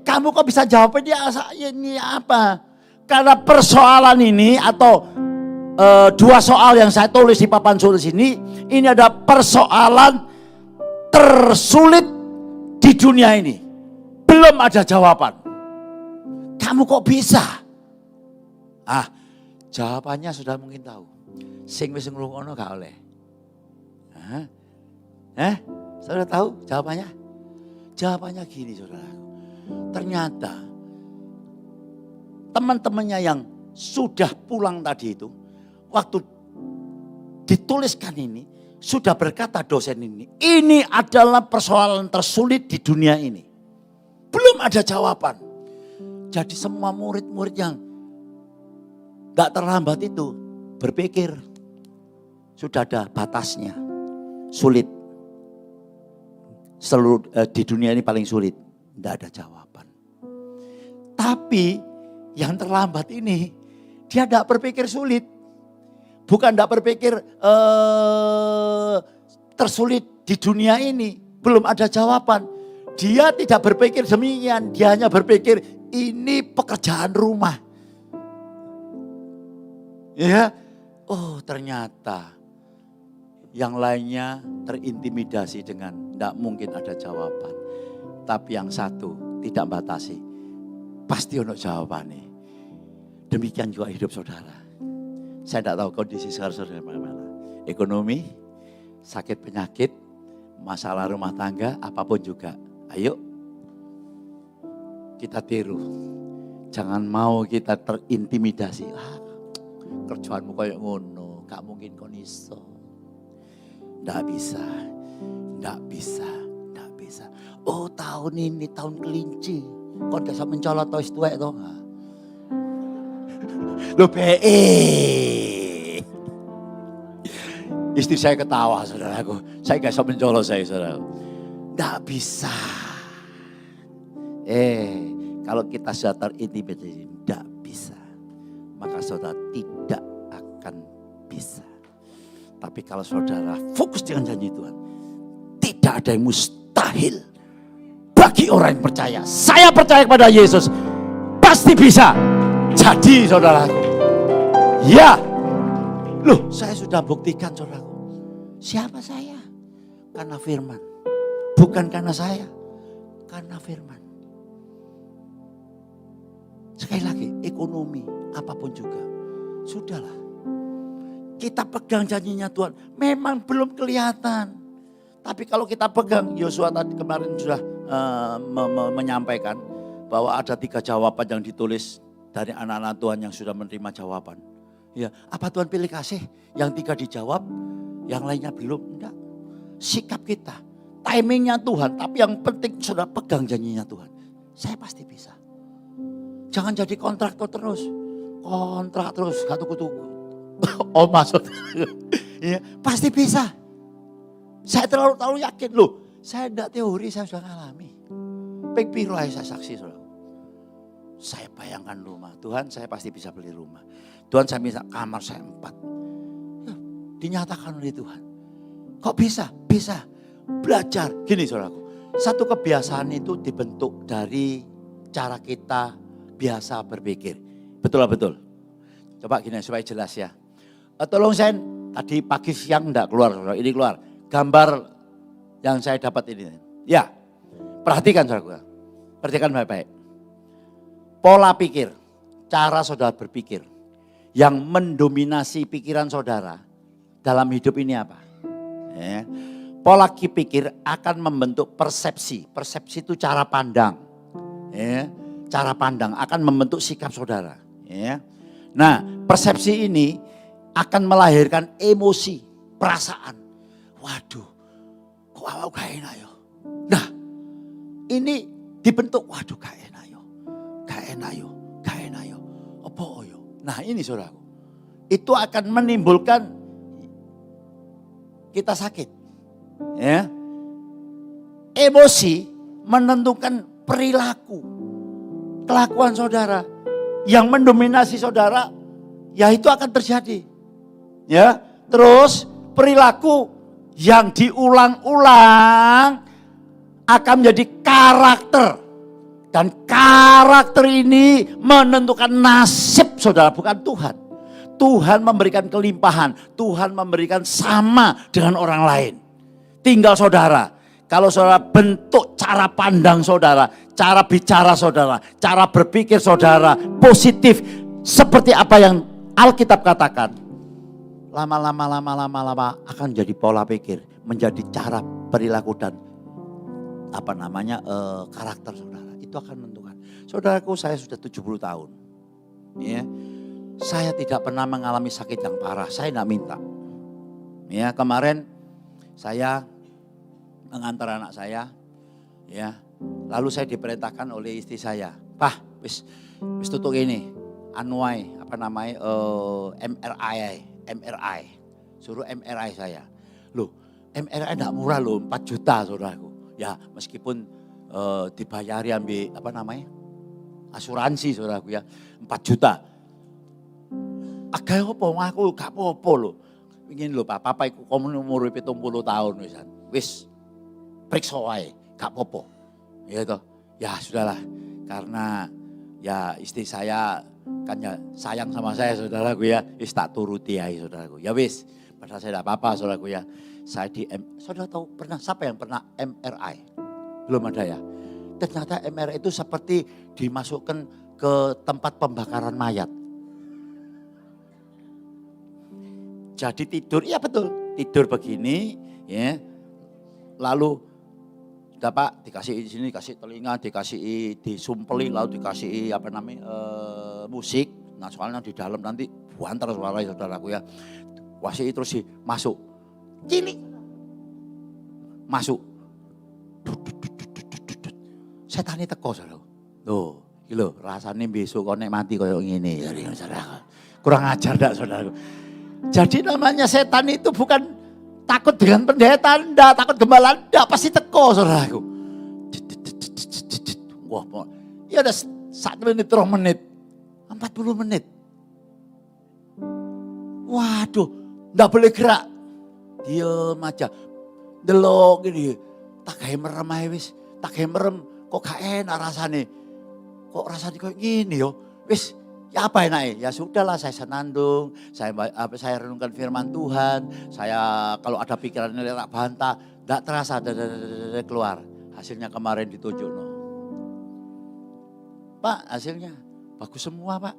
kamu kok bisa jawab ini apa? Karena persoalan ini atau 2 soal yang saya tulis di papan tulis ini ada persoalan tersulit di dunia ini. Belum ada jawaban. Kamu kok bisa? Jawabannya sudah mungkin tahu. Sing wis ngrungokno gak oleh. Saudara tahu jawabannya? Jawabannya gini saudara. Ternyata teman-temannya yang sudah pulang tadi itu, waktu dituliskan ini, sudah berkata dosen ini adalah persoalan tersulit di dunia ini. Belum ada jawaban. Jadi semua murid-murid yang gak terlambat itu berpikir sudah ada batasnya, sulit. Di dunia ini paling sulit, tidak ada jawaban. Tapi yang terlambat ini dia tidak berpikir sulit, bukan tidak berpikir tersulit di dunia ini, belum ada jawaban. Dia tidak berpikir demikian, dia hanya berpikir ini pekerjaan rumah. Ya, ternyata yang lainnya terintimidasi dengan tidak mungkin ada jawaban. Tapi yang satu tidak batasi. Pasti ono jawabannya. Demikian juga hidup saudara. Saya tidak tahu kondisi sekarang saudara bagaimana. Ekonomi, sakit penyakit, masalah rumah tangga, apapun juga. Ayo kita tiru. Jangan mau kita terintimidasi. Kerjaanmu kayak ngono, gak mungkin kon iso. Nggak bisa, nggak bisa, nggak bisa. Oh tahun ini tahun kelinci. Kau bisa mencolot tois tuwek toh. Loh istri saya ketawa saudaraku. Saya gak bisa mencolot saya saudara. Nggak bisa. Kalau kita sudah terintimidasi nggak bisa. Maka saudara tidak akan bisa. Tapi kalau saudara fokus dengan janji Tuhan. Tidak ada yang mustahil. Bagi orang yang percaya. Saya percaya kepada Yesus. Pasti bisa. Jadi saudaraku. Ya. Loh saya sudah buktikan saudaraku. Siapa saya? Karena firman. Bukan karena saya. Karena firman. Sekali lagi ekonomi apapun juga. Sudahlah. Kita pegang janjinya Tuhan. Memang belum kelihatan. Tapi kalau kita pegang. Yosua tadi kemarin sudah menyampaikan. Bahwa ada 3 jawaban yang ditulis. Dari anak-anak Tuhan yang sudah menerima jawaban. Ya, apa Tuhan pilih kasih? Yang 3 dijawab, yang lainnya belum. Enggak. Sikap kita, timingnya Tuhan. Tapi yang penting sudah pegang janjinya Tuhan. Saya pasti bisa. Jangan jadi kontraktor terus. Kontrak terus, gak tuku-tuku. Oh maksud. Ya, pasti bisa. Saya terlalu yakin loh. Saya enggak teori, saya sudah ngalami. Pek piro saya saksi saudara. Saya bayangkan rumah. Tuhan saya pasti bisa beli rumah. Tuhan saya minta kamar saya 4. Ya, dinyatakan oleh Tuhan. Kok bisa? Bisa. Belajar. Gini saudaraku. Satu kebiasaan itu dibentuk dari cara kita biasa berpikir. Betul. Coba gini supaya jelas ya. Tolong saya tadi pagi siang enggak keluar. Saudara. Ini keluar. Gambar yang saya dapat ini. Ya. Perhatikan saudaraku. Perhatikan baik-baik. Pola pikir, cara saudara berpikir yang mendominasi pikiran saudara dalam hidup ini apa? Ya. Pola pikir akan membentuk persepsi. Persepsi itu cara pandang. Ya. Cara pandang akan membentuk sikap saudara. Ya. Nah persepsi ini akan melahirkan emosi, perasaan. Waduh, kok awak gak enak ya? Nah ini dibentuk, waduh gak enak. Gak enak yo. Apa yo? Nah ini saudaraku. Itu akan menimbulkan kita sakit. Ya. Emosi menentukan perilaku. Kelakuan saudara. Yang mendominasi saudara. Ya itu akan terjadi. Ya. Terus perilaku yang diulang-ulang akan menjadi karakter. Dan karakter ini menentukan nasib saudara, bukan Tuhan. Tuhan memberikan kelimpahan, Tuhan memberikan sama dengan orang lain. Tinggal saudara, kalau saudara bentuk cara pandang saudara, cara bicara saudara, cara berpikir saudara positif seperti apa yang Alkitab katakan. Lama-lama akan jadi pola pikir, menjadi cara perilaku dan karakter saudara. Itu akan menentukan. Saudaraku saya sudah 70 tahun. Ya. Saya tidak pernah mengalami sakit yang parah. Saya tidak minta. Ya, kemarin saya mengantar anak saya. Ya. Lalu saya diperintahkan oleh istri saya. Pak, wis tutup ini. Anuai, MRI. Suruh MRI saya. Loh, MRI tidak murah loh, 4 juta saudaraku. Ya, meskipun dibayari ambil asuransi saudaraku ya 4 juta. Agak apa aku gak apa-apa lho. Ingin lho papa iku umur 70 tahun wisan. Wis periksa wae, gak apa-apa. Ya toh. Ya sudahlah. Karena ya istri saya kan ya sayang sama saya saudaraku ya. Wis tak turuti ae saudaraku. Ya wis, padahal saya tidak apa-apa saudaraku ya. Saudara tahu siapa yang pernah MRI? Belum ada ya. ternyata MRI itu seperti dimasukkan ke tempat pembakaran mayat. Jadi tidur, iya betul, tidur begini, ya. Lalu udah Pak dikasih di sini, dikasih telinga, dikasih disumpeli, lalu dikasih musik. Nah soalnya di dalam nanti buantar suara saudaraku ya. Kasih terus masuk, cilik, masuk. Setan ini teko saudaraku. Loh, gitu rasanya besok kau nek mati kayak gini, kurang ajar dak saudaraku. Jadi namanya setan itu bukan takut dengan pendeta enggak, takut gembala enggak, pasti teko saudaraku. Wah, ya udah 1 menit, 2 menit, 40 menit. Waduh, enggak boleh gerak. Diam aja. Delok gini, tak kayak merem aja wis, tak kayak merem, kok gak enak rasanya. Kok rasanya kayak gini yo, wis. Ya apa enaknya? Ya sudahlah saya senandung, saya renungkan firman Tuhan, saya kalau ada pikiran nilai bantah, enggak terasa keluar. Hasilnya kemarin ditunjuk. Pak hasilnya bagus semua Pak,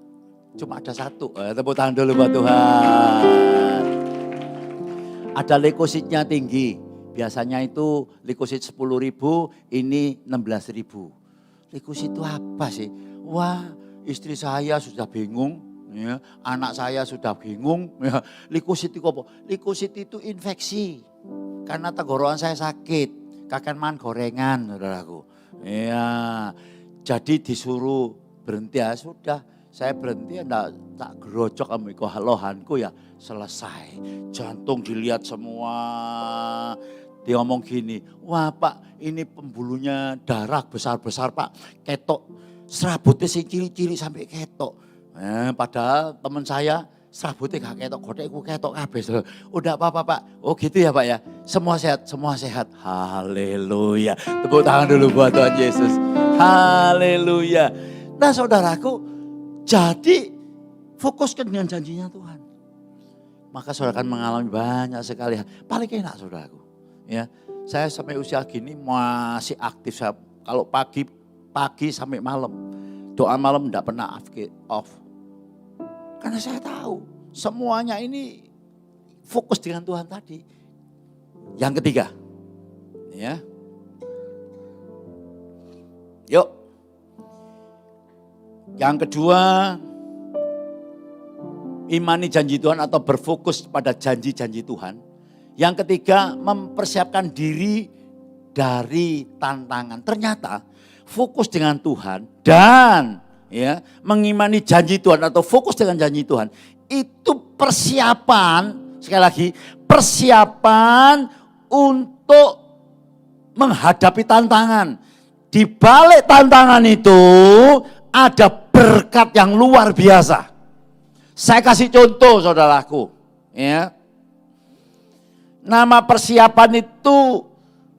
cuma ada 1. Tepuk tangan dulu buat Tuhan. Ada leukositnya tinggi, biasanya itu leukosit 10.000, ini 16.000. Leukosit itu apa sih? Wah, istri saya sudah bingung, ya. Anak saya sudah bingung. Ya. Leukosit itu apa? Leukosit itu infeksi. Karena tenggorokan saya sakit, kakan makan gorengan, saudaraku. Ya, jadi disuruh berhenti ya sudah. Saya berhenti ya tak gerocok sama lohanku ya selesai. Jantung dilihat semua. Dia ngomong gini, wah Pak ini pembuluhnya darah besar-besar Pak, ketok. Serabutnya sing ciri-ciri sampai ketok. Padahal teman saya serabutnya gak ketok, godekku ketok kabeh. Udah apa-apa Pak. Oh gitu ya Pak ya. Semua sehat, semua sehat. Haleluya. Tepuk tangan dulu buat Tuhan Yesus. Haleluya. Nah saudaraku, jadi fokuskan dengan janjinya Tuhan. Maka saudara akan mengalami banyak sekali. Paling enak saudaraku. Ya, saya sampai usia gini masih aktif. Saya, kalau pagi sampai malam. Doa malam enggak pernah off. Karena saya tahu semuanya ini fokus dengan Tuhan tadi. Yang ketiga. Ya. Yuk. Yang kedua, imani janji Tuhan atau berfokus pada janji-janji Tuhan. Yang ketiga, mempersiapkan diri dari tantangan. Ternyata fokus dengan Tuhan dan ya mengimani janji Tuhan atau fokus dengan janji Tuhan itu persiapan, sekali lagi persiapan untuk menghadapi tantangan. Di balik tantangan itu ada berkat yang luar biasa. Saya kasih contoh saudaraku, ya. Nama persiapan itu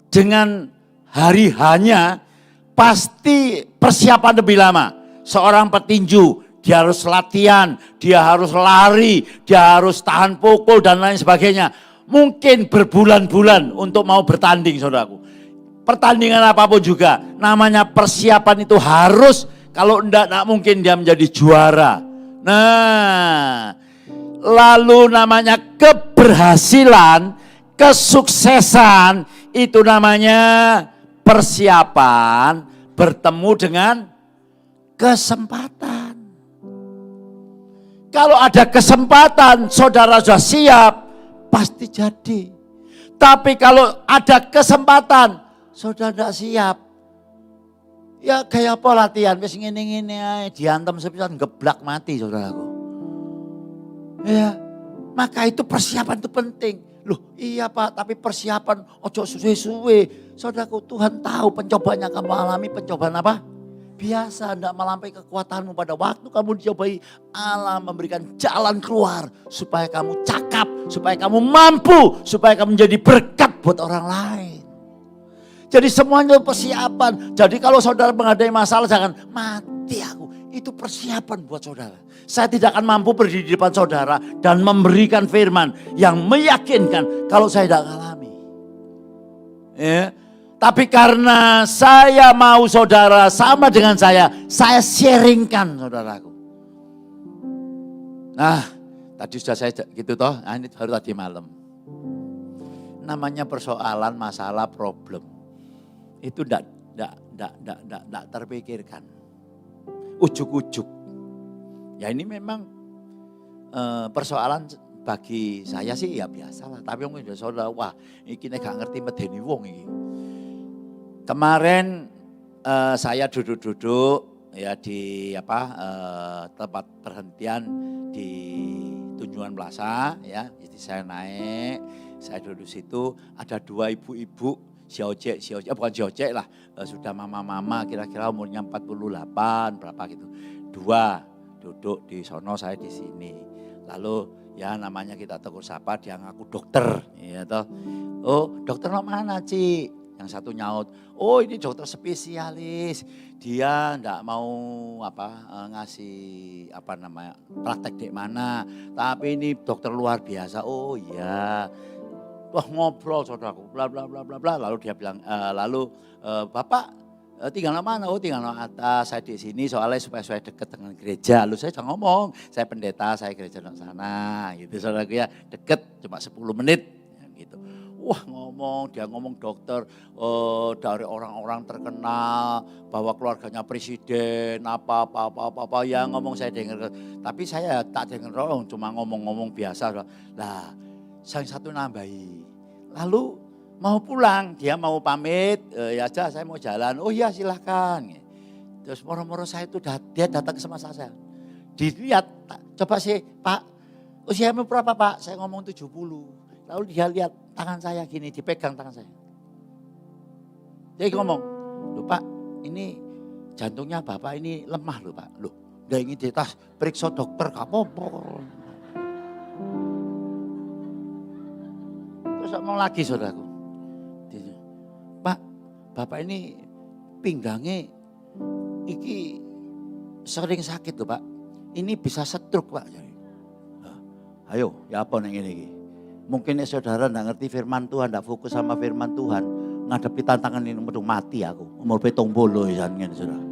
dengan hari hanya pasti persiapan lebih lama. Seorang petinju, dia harus latihan, dia harus lari, dia harus tahan pukul dan lain sebagainya. Mungkin berbulan-bulan untuk mau bertanding saudaraku. Pertandingan apapun juga, namanya persiapan itu harus, kalau enggak mungkin dia menjadi juara. Nah, lalu namanya keberhasilan, kesuksesan, itu namanya persiapan bertemu dengan kesempatan. Kalau ada kesempatan, saudara sudah siap, pasti jadi. Tapi kalau ada kesempatan, saudara tidak siap, ya kayak apa latihan, wis ngene-ngene ae, diantem sepisan geblak mati saudaraku. Ya, maka itu persiapan itu penting. Loh iya Pak, tapi persiapan ojo suwe-suwe. Saudaraku, Tuhan tahu pencobaan yang kamu alami, pencobaan apa? Biasa, tidak melampaui kekuatanmu. Pada waktu kamu dicobai, Allah memberikan jalan keluar. Supaya kamu cakap, supaya kamu mampu, supaya kamu menjadi berkat buat orang lain. Jadi semuanya persiapan. Jadi kalau saudara menghadapi masalah, jangan mati aku. Itu persiapan buat saudara. Saya tidak akan mampu berdiri di depan saudara dan memberikan firman yang meyakinkan kalau saya tidak alami. Ya. Tapi karena saya mau saudara sama dengan saya sharingkan saudaraku. Nah, tadi sudah saya gitu toh, nah ini baru tadi malam. Namanya persoalan, masalah, problem. Itu enggak terpikirkan. Ujuk-ujuk. Ya ini memang persoalan bagi saya sih ya biasa lah. Tapi mungkin saudara, wah ini gak ngerti medeni wong ini. Kemarin saya duduk-duduk ya di tempat perhentian di Tunjungan Plaza ya. Jadi saya naik, saya duduk situ, ada 2 ibu-ibu si ojek, bukan si ojek lah, sudah mama-mama kira-kira umurnya 48 berapa gitu. 2 duduk di sono, saya di sini. Lalu ya namanya kita tegur sapa, dia ngaku dokter, ya toh. Oh, dokter mana, Ci? Yang satu nyaut, oh ini dokter spesialis, dia enggak mau ngasih praktek di mana, tapi ini dokter luar biasa. Oh iya, wah ngobrol saudaraku, bla bla bla bla bla. Lalu dia bilang, bapak tinggal di mana? Oh tinggal di atas, saya di sini soalnya supaya saya dekat dengan gereja. Lalu saya jangan ngomong, saya pendeta, saya gereja di sana, gitu saudaraku ya, dekat cuma 10 menit, gitu. Wah dia ngomong dokter dari orang-orang terkenal, bahwa keluarganya presiden, apa, ya ngomong saya dengar. Tapi saya tak dengar orang, cuma ngomong-ngomong biasa. Lah, yang satu nambahi. Lalu mau pulang, dia mau pamit, ya aja saya mau jalan, oh iya silahkan. Terus moro-moro saya itu dia datang ke sama saya. Dilihat, coba sih Pak, usiamu berapa Pak? Saya ngomong 70. Lalu dia lihat tangan saya gini, dipegang tangan saya. Dia ngomong, loh Pak, ini jantungnya Bapak ini lemah loh Pak. Loh, udah ingin ditas periksa dokter, gak apa-apa. Terus ngomong lagi saudaraku. Pak, Bapak ini pinggangnya iki sering sakit loh Pak. Ini bisa stroke Pak. Ayo, ya apa nih ini? Mungkin saudara enggak ngerti firman Tuhan, enggak fokus sama firman Tuhan. Ngadepi tantangan ini udah mati aku. Umur 70 ya saudara.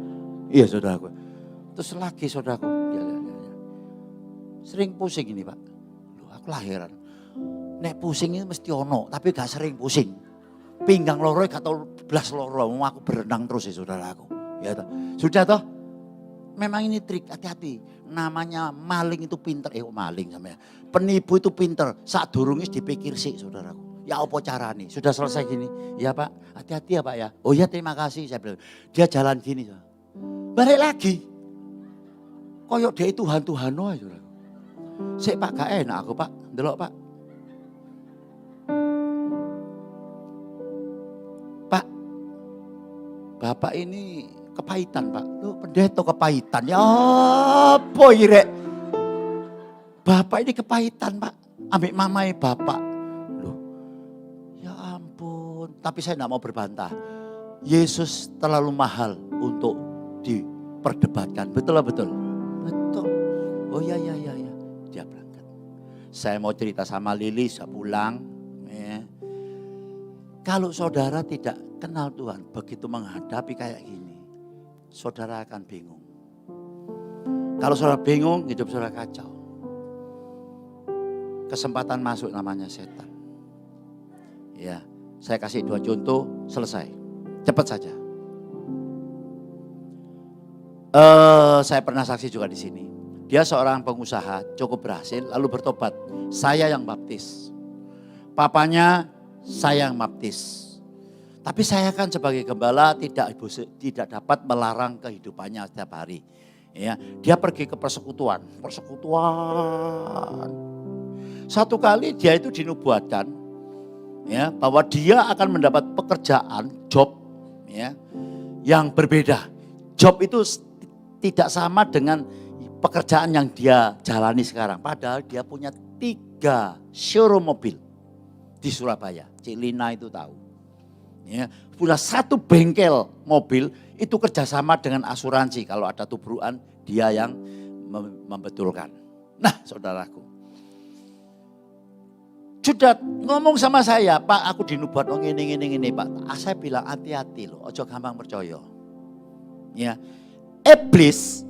Iya saudaraku. Terus lagi saudaraku. Ya. Sering pusing ini Pak. Loh, aku lahiran. Nek pusing ini mesti ono, tapi gak sering pusing. Pinggang loro gak tau belas loro. Aku berenang terus ya saudaraku. Ya toh. Sudah toh. Memang ini trik, hati-hati. Namanya maling itu pinter. Maling namanya. Penipu itu pinter. Saat durungis dipikir sih saudaraku. Ya apa cara nih? Sudah selesai gini. Ya Pak, hati-hati ya Pak ya. Oh ya terima kasih. Saya bilang. Dia jalan gini. Balik lagi. Koyok dia Tuhan-Tuhan aja saudaraku. Sik Pak gak enak aku Pak. Delok Pak. Pak, Bapak ini kepahitan Pak. Loh pendeta kepahitan. Ya apa irek. Bapak ini kepahitan Pak. Ambil mamai Bapak. Loh ya ampun. Tapi saya tidak mau berbantah. Yesus terlalu mahal untuk diperdebatkan. Betul lah betul? Betul. Oh ya. Dia berangkat. Saya mau cerita sama Lili, saya pulang. Ya. Kalau saudara tidak kenal Tuhan, begitu menghadapi kayak gini, saudara akan bingung. Kalau saudara bingung, hidup saudara kacau. Kesempatan masuk namanya setan. Ya, saya kasih 2 contoh, selesai. Cepat saja. Saya pernah saksi juga di sini. Dia seorang pengusaha, cukup berhasil, lalu bertobat. Saya yang baptis. Papanya saya yang baptis. Tapi saya kan sebagai gembala tidak dapat melarang kehidupannya setiap hari. Ya, dia pergi ke persekutuan. Satu kali dia itu dinubuatkan ya, bahwa dia akan mendapat pekerjaan, job ya, yang berbeda. Job itu tidak sama dengan pekerjaan yang dia jalani sekarang. Padahal dia punya 3 showroom mobil di Surabaya. Cik Lina itu tahu. Ya, punya 1 bengkel mobil itu kerjasama dengan asuransi. Kalau ada tubrukan dia yang membetulkan. Nah saudaraku. sudah ngomong sama saya, Pak aku dinubuat ini Pak. Saya bilang hati-hati loh, ojo gampang percaya. Ya, iblis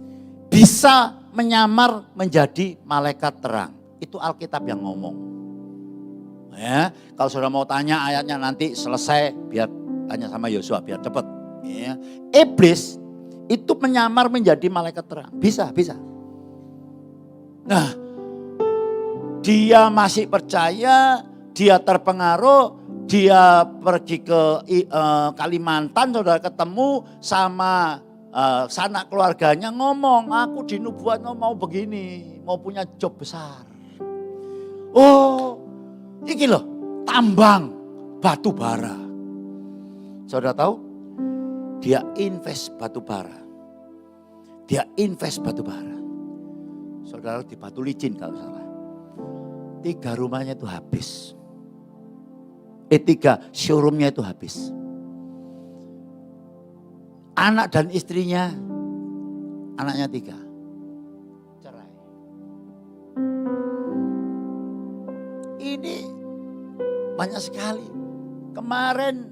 bisa menyamar menjadi malaikat terang. Itu Alkitab yang ngomong. Ya, kalau sudah mau tanya ayatnya nanti selesai biar tanya sama Yosua biar cepat. Ya, iblis itu menyamar menjadi malaikat terang. Bisa. Nah, dia masih percaya, dia terpengaruh, dia pergi ke Kalimantan, saudara ketemu sama sanak keluarganya ngomong, aku dinubuat mau begini, mau punya job besar. Oh, ini loh, tambang batu bara. Saudara tahu? Dia invest batu bara. Saudara di Batu Licin kalau salah. 3 rumahnya itu habis. 3 showroomnya itu habis. Anak dan istrinya, anaknya 3. Cerai. Ini banyak sekali. Kemarin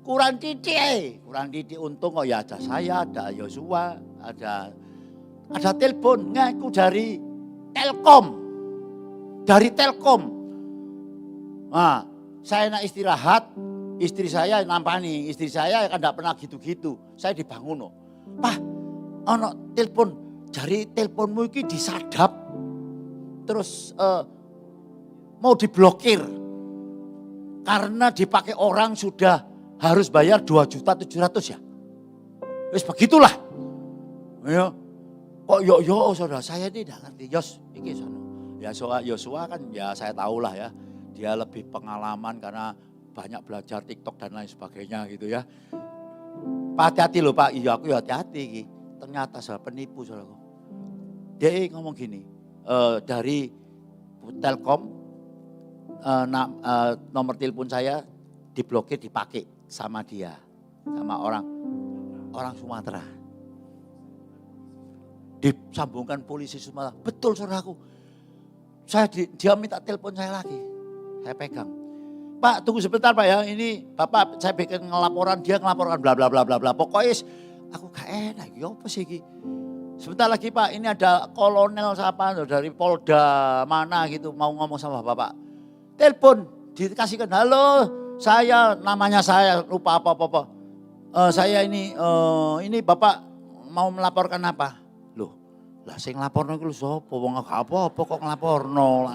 kurang titik untung kok ya ada saya, ada Yosua, ada telepon ngaku dari Telkom. Nah, saya nak istirahat, istri saya nampani, istri saya kan tidak pernah gitu-gitu. Saya dibangun, Pak, ono telepon, jari teleponmu ini disadap, terus mau diblokir karena dipakai orang sudah harus bayar 2.700.000 ya. Wis begitulah. Ya. Kok yo saudara, saya ini tidak ngerti. Iki sono. Ya Yosua kan ya saya tahulah ya. Dia lebih pengalaman karena banyak belajar TikTok dan lain sebagainya gitu ya. Pak hati-hati loh Pak, iya aku ya hati-hati. Ternyata saya penipu saudaraku. Dia ngomong gini, dari Telkom nomor telepon saya diblokir dipakai sama dia, sama orang Sumatera. Disambungkan polisi Sumatera. Betul saudaraku. Dia minta telepon saya lagi. Saya pegang. Pak tunggu sebentar Pak ya. Ini Bapak saya bikin ngelaporan. Dia ngelaporkan bla bla bla bla bla. Pokoknya aku gak enak. Ya apa sih ini? Sebentar lagi Pak. Ini ada kolonel siapa dari Polda mana gitu. Mau ngomong sama Bapak. Telepon. Dikasihkan. Halo saya namanya saya lupa apa-apa. Saya ini Bapak mau melaporkan apa? Lah sing nglaporno iku lho sapa? Wong apa kok nglaporno.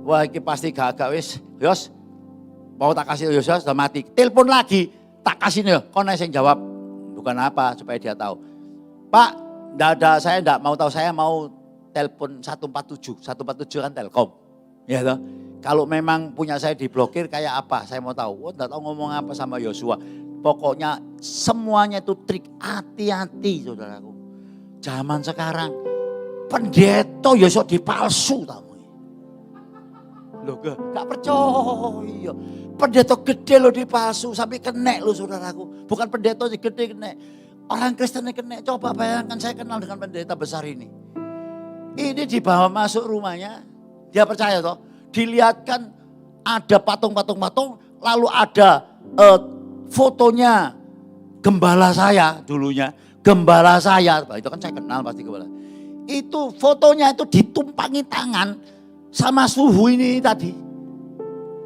Wah iki pasti gak wis. Yos. Mau tak kasih Yos sudah mati. Telepon lagi, tak kasih nih. Kono sing jawab. Bukan apa supaya dia tahu. Pak, saya enggak mau tahu, saya mau telepon 147. 147 kan Telkom. Ya toh. Kalau memang punya saya diblokir kayak apa? Saya mau tahu. Enggak tahu ngomong apa sama Yosua. Pokoknya semuanya itu trik, hati-hati saudaraku. Zaman sekarang pendeta ya sok dipalsu tamu. Loh gak percaya. Pendeta gede lo dipalsu sampai kena lo saudaraku. Bukan pendeta gede kena. Orang Kristen kena. Coba bayangkan saya kenal dengan pendeta besar ini. Ini dibawa masuk rumahnya. Dia percaya toh. Dilihatkan ada patung-patung lalu ada fotonya gembala saya dulunya. Gembala saya, itu kan saya kenal pasti gembala. Itu fotonya itu ditumpangi tangan sama suhu ini tadi.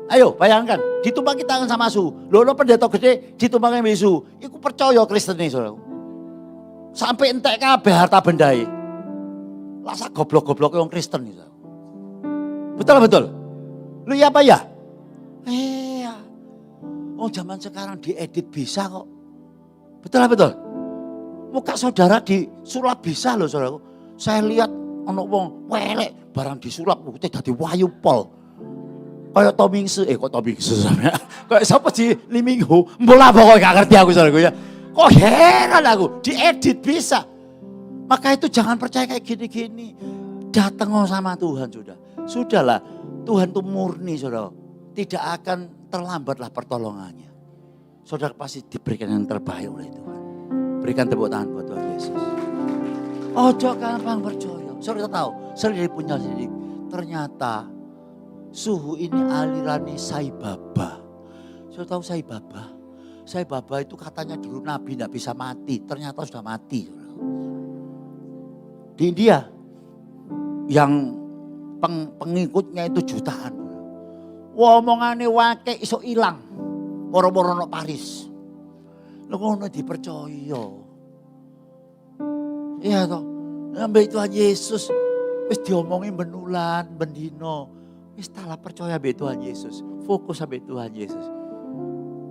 Ayo bayangkan, ditumpangi tangan sama suhu. Loh pendeta gede ditumpangi suhu. Iku percaya Kristen ini saudara. Sampai entek kabeh harta bendai. Lasa goblok-goblok yang Kristen ini saudara. Betul. Lu iya apa ya? Iya. Oh zaman sekarang diedit bisa kok. Betul. Muka saudara disulap bisa loh saudaraku. Saya lihat ono wong welek barang disulap putih dadi wayu pol. Kayak Tomingse, kok Tomingse sampe. Kayak sapa sih Limingho, mbola pokoke gak ngerti aku saudaraku ya. Kok heran aku, diedit bisa. Maka itu jangan percaya kayak gini-gini. Datang sama Tuhan sudah. Sudahlah, Tuhan itu murni saudara. Tidak akan terlambatlah pertolongannya. Saudara pasti diberikan yang terbaik oleh Tuhan. Berikan tepuk tangan buat Tuhan Yesus. Ojo gampang percaya. Saudara tahu, sendiri punya sendiri. Ternyata suhu ini alirannya Sai Baba. Saya tahu Sai Baba. Sai Baba itu katanya dulu Nabi tidak bisa mati, ternyata sudah mati. Di India yang pengikutnya itu jutaan. Womongane wake iso ilang. Moro-moro nok Paris. Lho ngono dipercaya. Iya toh. Mbak Tuhan Yesus wis diomongi benulan, bendino. Wis talah percaya mbak Tuhan Yesus. Fokus sampai Tuhan Yesus.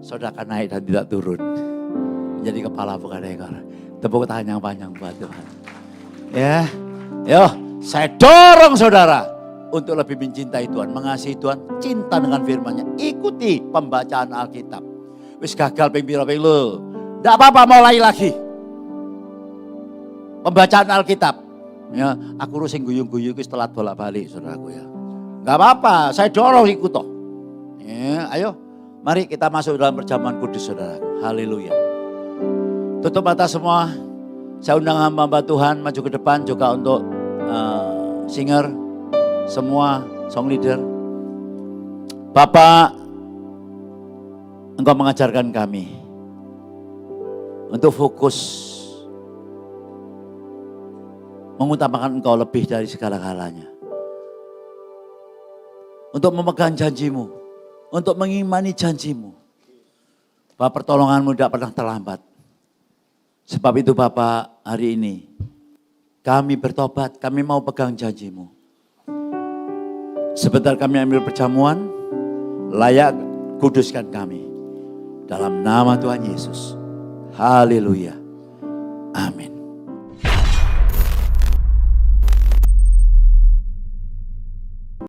Saudara naik dan tidak turun. Menjadi kepala bukan ekor. Tepuk tangan yang panjang buat Tuhan. Ya. Yo, saya dorong saudara untuk lebih mencintai Tuhan, mengasihi Tuhan, cinta dengan firman-Nya. Ikuti pembacaan Alkitab. Wis gagal ping-ping lo. Enggak apa-apa, mulai lagi. Pembacaan Alkitab. Ya, aku urus sing guyung-guyung wis telat bolak-balik saudaraku ya. Enggak apa-apa, saya dorong ikut toh. Ya, ayo. Mari kita masuk dalam perjamuan kudus saudaraku. Haleluya. Tutup mata semua. Saya undang hamba-hamba Tuhan maju ke depan juga untuk singer, semua song leader. Bapak, Engkau mengajarkan kami untuk fokus mengutamakan Engkau lebih dari segala-galanya. Untuk memegang janjimu, untuk mengimani janjimu. Bahwa pertolonganmu tidak pernah terlambat. Sebab itu Bapak, hari ini kami bertobat, kami mau pegang janjimu. Sebentar kami ambil perjamuan, layak kuduskan kami. Dalam nama Tuhan Yesus. Haleluya. Amin.